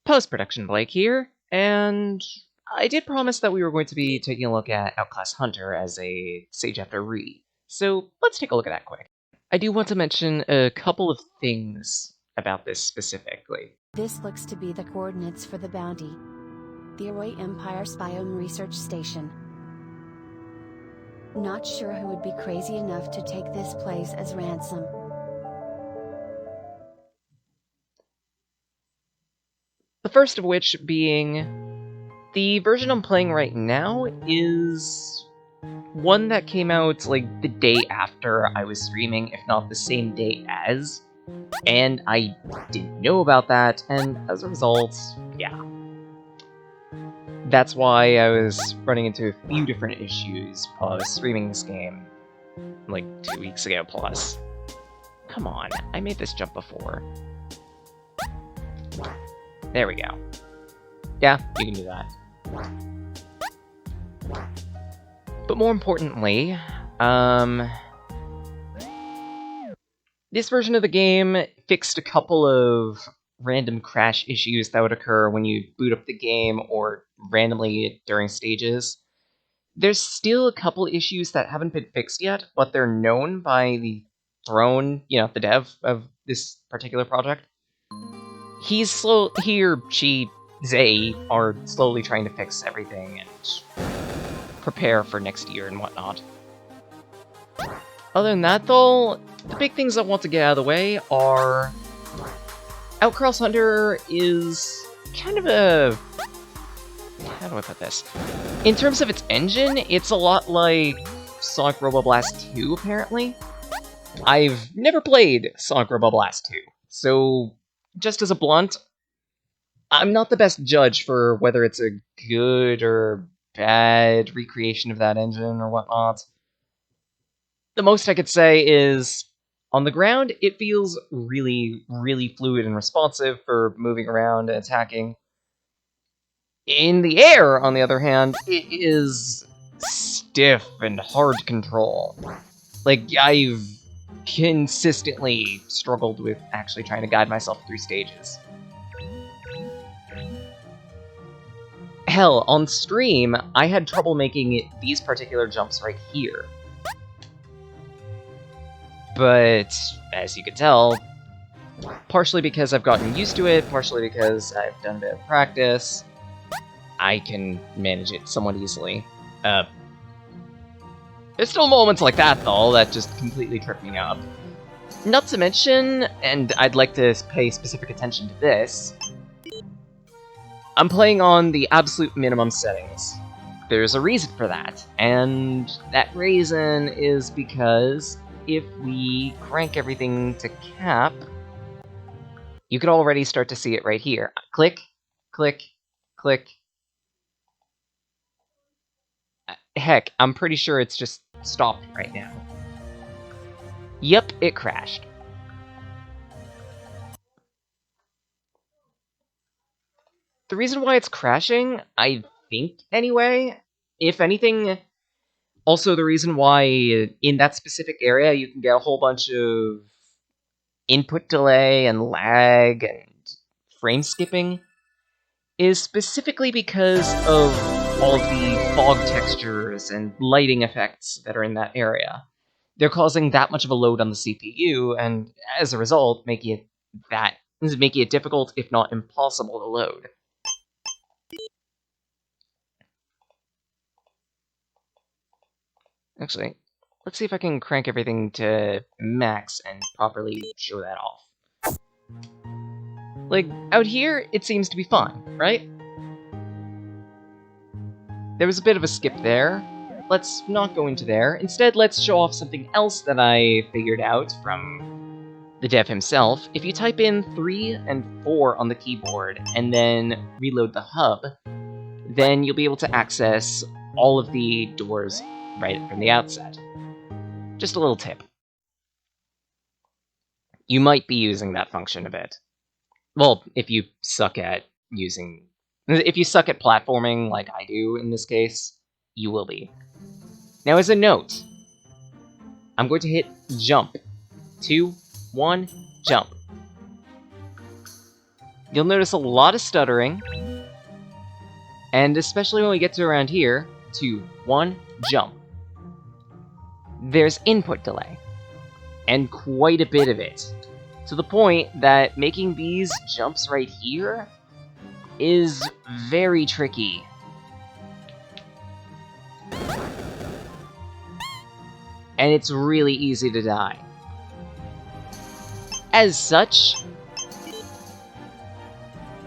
Post-production Blake here, and I did promise that we were going to be taking a look at Outclass Hunter as a Sage After Re, so let's take a look at that quick. I do want to mention a couple of things about this specifically. This looks to be the coordinates for the bounty. The Arroy Empire Spiome Research Station. Not sure who would be crazy enough to take this place as ransom. The first of which being, the version I'm playing right now is one that came out like the day after I was streaming, if not the same day as, and I didn't know about that, and as a result, yeah. That's why I was running into a few different issues while I was streaming this game, like 2 weeks ago plus. Come on, I made this jump before. There we go. Yeah, you can do that. But more importantly, this version of the game fixed a couple of random crash issues that would occur when you boot up the game or randomly during stages. There's still a couple issues that haven't been fixed yet, but they're known by the Throne, the dev of this particular project. He or she, they are slowly trying to fix everything and prepare for next year and whatnot. Other than that, though, the big things I want to get out of the way are... Outclass Hunter is kind of a... How do I put this? In terms of its engine, it's a lot like Sonic Robo Blast 2, apparently. I've never played Sonic Robo Blast 2, so just as a blunt, I'm not the best judge for whether it's a good or bad recreation of that engine or whatnot. The most I could say is, on the ground, it feels really, really fluid and responsive for moving around and attacking. In the air, on the other hand, it is stiff and hard to control. Like, I've consistently struggled with actually trying to guide myself through stages. Hell, on stream, I had trouble making these particular jumps right here. But, as you can tell, partially because I've gotten used to it, partially because I've done a bit of practice, I can manage it somewhat easily. There's still moments like that, though, that just completely trip me up. Not to mention, and I'd like to pay specific attention to this, I'm playing on the absolute minimum settings. There's a reason for that, and that reason is because if we crank everything to cap, you could already start to see it right here. Click, click, click. Heck, I'm pretty sure it's just stopped right now. Yep, it crashed. The reason why it's crashing, I think anyway, if anything, also the reason why in that specific area you can get a whole bunch of input delay and lag and frame skipping is specifically because of all of the fog textures and lighting effects that are in that area. They're causing that much of a load on the CPU, and as a result, making it difficult, if not impossible, to load. Actually, let's see if I can crank everything to max and properly show that off. Like, out here, it seems to be fine, right? There was a bit of a skip there. Let's not go into there. Instead, let's show off something else that I figured out from the dev himself. If you type in 3 and 4 on the keyboard, and then reload the hub, then you'll be able to access all of the doors right from the outset. Just a little tip. You might be using that function a bit. Well, if you suck at platforming like I do in this case, you will be. Now as a note, I'm going to hit jump. 2, 1, jump. you'll notice a lot of stuttering, and especially when we get to around here, 2, 1, jump. There's input delay, and quite a bit of it, to the point that making these jumps right here is very tricky. And it's really easy to die. As such,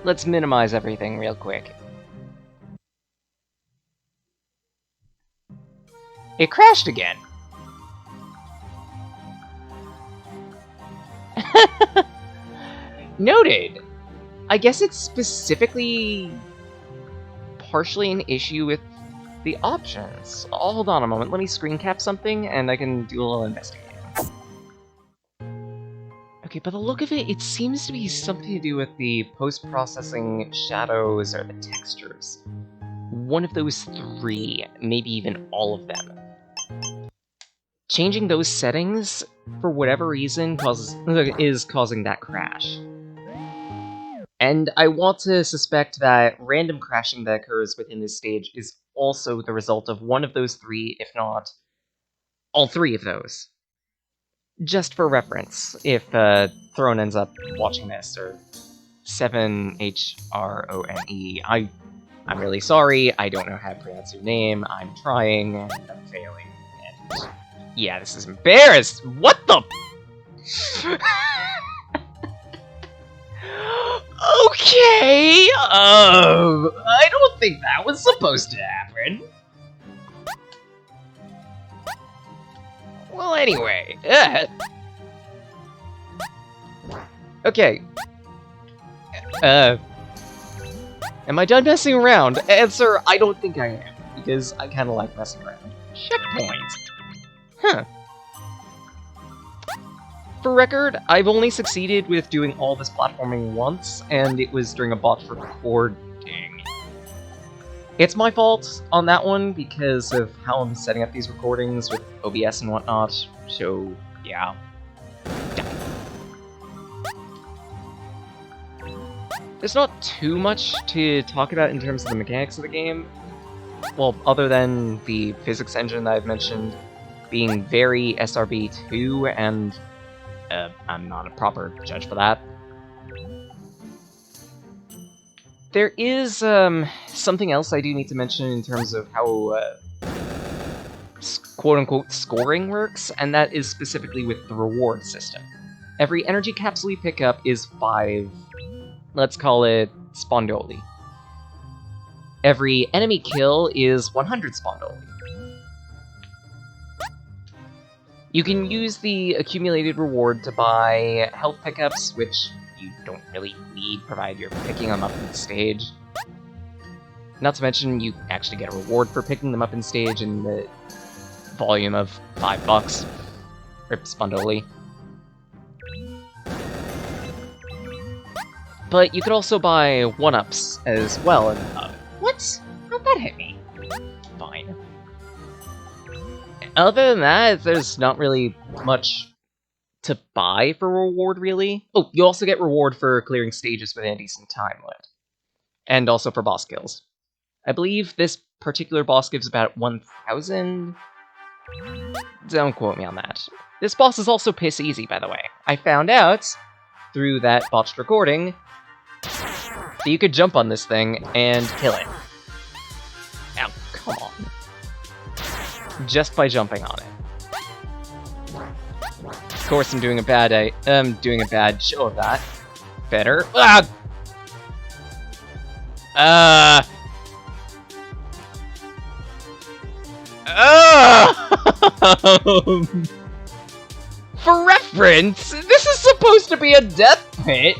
let's minimize everything real quick. It crashed again. Noted. I guess it's specifically partially an issue with the options. Hold on a moment, let me screen cap something and I can do a little investigating. Okay, by the look of it, it seems to be something to do with the post-processing shadows or the textures. One of those 3, maybe even all of them. Changing those settings, for whatever reason, is causing that crash. And I want to suspect that random crashing that occurs within this stage is also the result of one of those 3, if not all 3 of those. Just for reference, if Throne ends up watching this, or 7HRONE, I'm really sorry, I don't know how to pronounce your name, I'm trying, and I'm failing, and yeah, this is embarrassed! What the? Okay, I don't think that was supposed to happen. Well, anyway, okay. Am I done messing around? Answer, I don't think I am, because I kinda like messing around. Checkpoint. Huh. For record, I've only succeeded with doing all this platforming once, and it was during a botched recording. It's my fault on that one because of how I'm setting up these recordings with OBS and whatnot, so yeah. There's not too much to talk about in terms of the mechanics of the game, well, other than the physics engine that I've mentioned being very SRB2, and I'm not a proper judge for that. There is something else I do need to mention in terms of how quote-unquote scoring works, and that is specifically with the reward system. Every energy capsule you pick up is 5, let's call it Spondoli. Every enemy kill is 100 Spondoli. You can use the accumulated reward to buy health pickups, which you don't really need, provided you're picking them up in the stage. Not to mention, you actually get a reward for picking them up in stage in the volume of $5. Rip Spondoli. But you could also buy 1-ups as well in the hub. What? How'd that hit me? Fine. Other than that, there's not really much to buy for reward, really. Oh, you also get reward for clearing stages within a decent time limit. And also for boss kills. I believe this particular boss gives about 1,000? Don't quote me on that. This boss is also piss easy, by the way. I found out, through that botched recording, that you could jump on this thing and kill it. Ow, come on. Just by jumping on it. Of course, I'm doing a bad show of that. Better. Ah! For reference, this is supposed to be a death pit.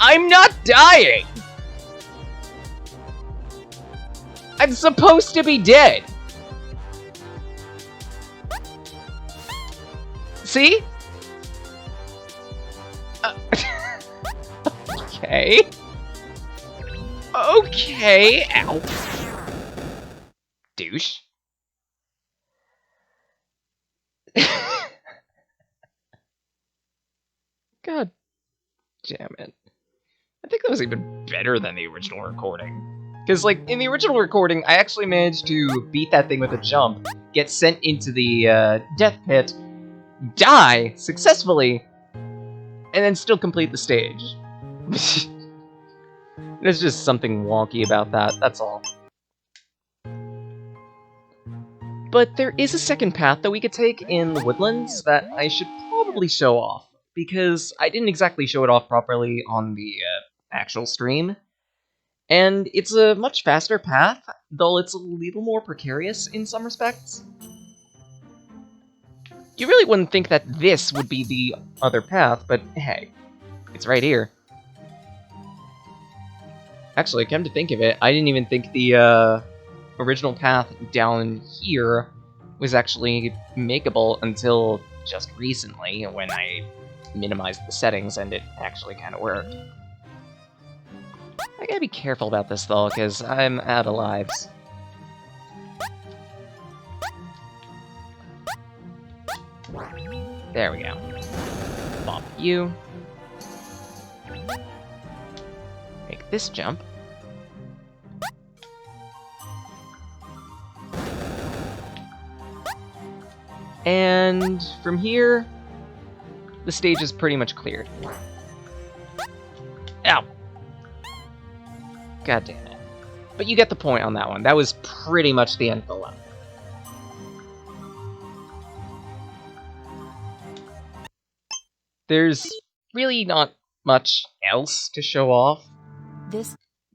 I'm not dying. I'm supposed to be dead. See? Okay. Okay. Ow. Douche. God damn it. I think that was even better than the original recording. Because, like, in the original recording, I actually managed to beat that thing with a jump, get sent into the death pit, die successfully, and then still complete the stage. There's just something wonky about that, that's all. But there is a second path that we could take in the woodlands that I should probably show off, because I didn't exactly show it off properly on the actual stream. And it's a much faster path, though it's a little more precarious in some respects. You really wouldn't think that this would be the other path, but hey, it's right here. Actually, come to think of it, I didn't even think the original path down here was actually makeable until just recently, when I minimized the settings and it actually kind of worked. I gotta be careful about this though, because I'm out of lives. There we go. Bump you. Make this jump. And from here, the stage is pretty much cleared. Ow! God damn it. But you get the point on that one. That was pretty much the end of the level. There's really not much else to show off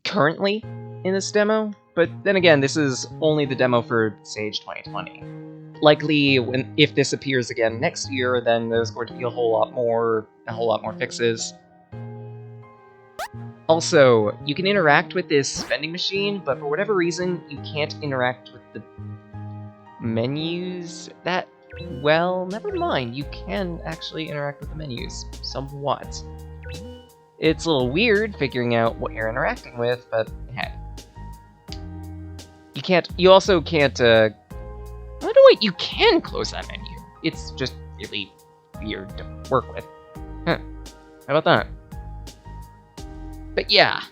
currently in this demo, but then again, this is only the demo for Sage 2020. Likely, if this appears again next year, then there's going to be a whole lot more fixes. Also, you can interact with this vending machine, but for whatever reason, you can't interact with the menus that well. Never mind, you can actually interact with the menus somewhat. It's a little weird figuring out what you're interacting with, but hey. You also can't, oh no wait, you can close that menu. It's just really weird to work with. Huh. How about that? But yeah,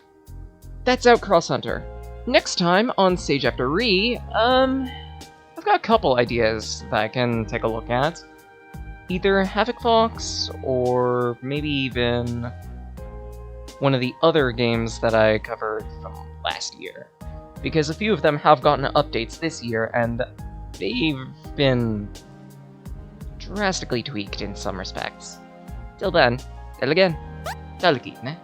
that's Outcross Hunter. Next time on Sage After Re, I've got a couple ideas that I can take a look at. Either Havoc Fox, or maybe even one of the other games that I covered from last year. Because a few of them have gotten updates this year, and they've been drastically tweaked in some respects. Till then, till again, talkine.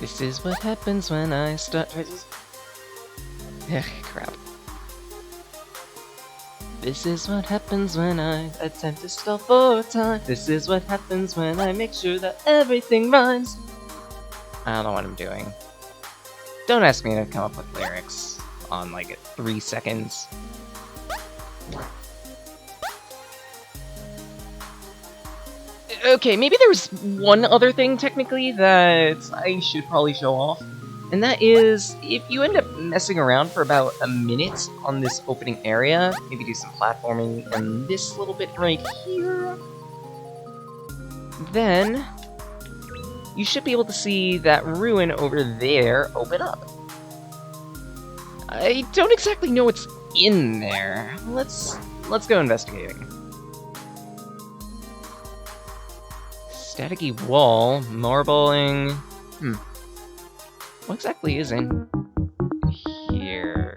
This is what happens when I start. Crap. This is what happens when I attempt to stall for time. This is what happens when I make sure that everything rhymes. I don't know what I'm doing. Don't ask me to come up with lyrics on like 3 seconds. Okay, maybe there's one other thing, technically, that I should probably show off. And that is, if you end up messing around for about a minute on this opening area, maybe do some platforming in this little bit right here, then you should be able to see that ruin over there open up. I don't exactly know what's in there. Let's go investigating. Staticky wall, marbling. What exactly is in here?